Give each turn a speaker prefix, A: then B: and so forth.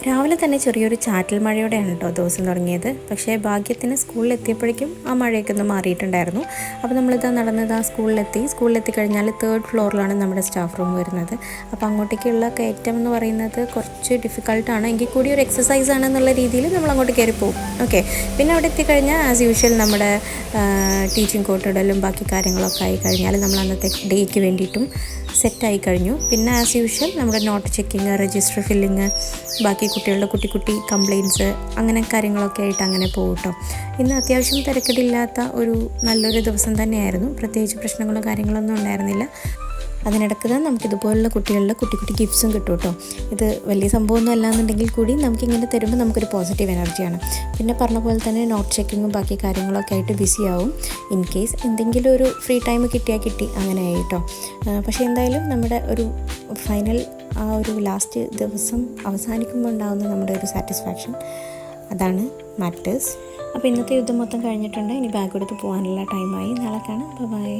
A: രാവിലെ തന്നെ ചെറിയൊരു ചാറ്റൽ മഴയോടെയാണ് കേട്ടോ ദിവസം തുടങ്ങിയത്. പക്ഷേ ഭാഗ്യത്തിന് സ്കൂളിലെത്തിയപ്പോഴേക്കും ആ മഴയൊക്കെ ഒന്ന് മാറിയിട്ടുണ്ടായിരുന്നു. അപ്പോൾ നമ്മളിതാ നടന്നത് ആ സ്കൂളിലെത്തി കഴിഞ്ഞാൽ 3rd ഫ്ലോറിലാണ് നമ്മുടെ സ്റ്റാഫ് റൂം വരുന്നത്. അപ്പോൾ അങ്ങോട്ടേക്കുള്ള കയറ്റം എന്ന് പറയുന്നത് കുറച്ച് ഡിഫിക്കൾട്ടാണ്, എങ്കിൽ കൂടി ഒരു എക്സസൈസ് ആണെന്നുള്ള രീതിയിൽ നമ്മൾ അങ്ങോട്ട് കയറി പോകും. ഓക്കെ, പിന്നെ അവിടെ എത്തിക്കഴിഞ്ഞാൽ ആസ് യൂഷ്വൽ നമ്മുടെ ടീച്ചിങ് കോട്ടിടലും ബാക്കി കാര്യങ്ങളൊക്കെ ആയി കഴിഞ്ഞാൽ നമ്മൾ അന്നത്തെ ഡേക്ക് വേണ്ടിയിട്ടും സെറ്റായി കഴിഞ്ഞു. പിന്നെ ആസ് യൂഷ്വൽ നമ്മുടെ നോട്ട് ചെക്കിങ്, രജിസ്റ്റർ ഫില്ലിങ്, ബാക്കി കുട്ടികളുടെ കുട്ടി കംപ്ലയിൻറ്റ്സ്, അങ്ങനെ കാര്യങ്ങളൊക്കെ ആയിട്ട് അങ്ങനെ പോകും കേട്ടോ. ഇന്ന് അത്യാവശ്യം തിരക്കിടില്ലാത്ത ഒരു നല്ലൊരു ദിവസം തന്നെയായിരുന്നു. പ്രത്യേകിച്ച് പ്രശ്നങ്ങളോ കാര്യങ്ങളൊന്നും ഉണ്ടായിരുന്നില്ല. അതിനിടയ്ക്ക് തന്നെ നമുക്കിതുപോലുള്ള കുട്ടികളുടെ കുട്ടി ഗിഫ്റ്റ്സും കിട്ടും കേട്ടോ. ഇത് വലിയ സംഭവമൊന്നും അല്ലാന്നുണ്ടെങ്കിൽ കൂടി നമുക്കിങ്ങനെ തരുമ്പോൾ നമുക്കൊരു പോസിറ്റീവ് എനർജിയാണ്. പിന്നെ പറഞ്ഞ പോലെ തന്നെ നോട്ട് ചെക്കിങ്ങും ബാക്കി കാര്യങ്ങളൊക്കെ ആയിട്ട് ബിസി ആവും. ഇൻ കേസ് എന്തെങ്കിലും ഒരു ഫ്രീ ടൈം കിട്ടി അങ്ങനെ ആയി കേട്ടോ. പക്ഷേ എന്തായാലും നമ്മുടെ ഒരു ഫൈനൽ ആ ഒരു ലാസ്റ്റ് ദിവസം അവസാനിക്കുമ്പോൾ ഉണ്ടാകുന്ന നമ്മുടെ ഒരു സാറ്റിസ്ഫാക്ഷൻ, അതാണ് മാറ്റേഴ്സ്. അപ്പോൾ ഇന്നത്തെ യുദ്ധം മൊത്തം കഴിഞ്ഞിട്ടുണ്ട്. ഇനി ബാഗ് എടുത്ത് പോകാനുള്ള ടൈമായി. നാളെ കാണാം. ബൈ.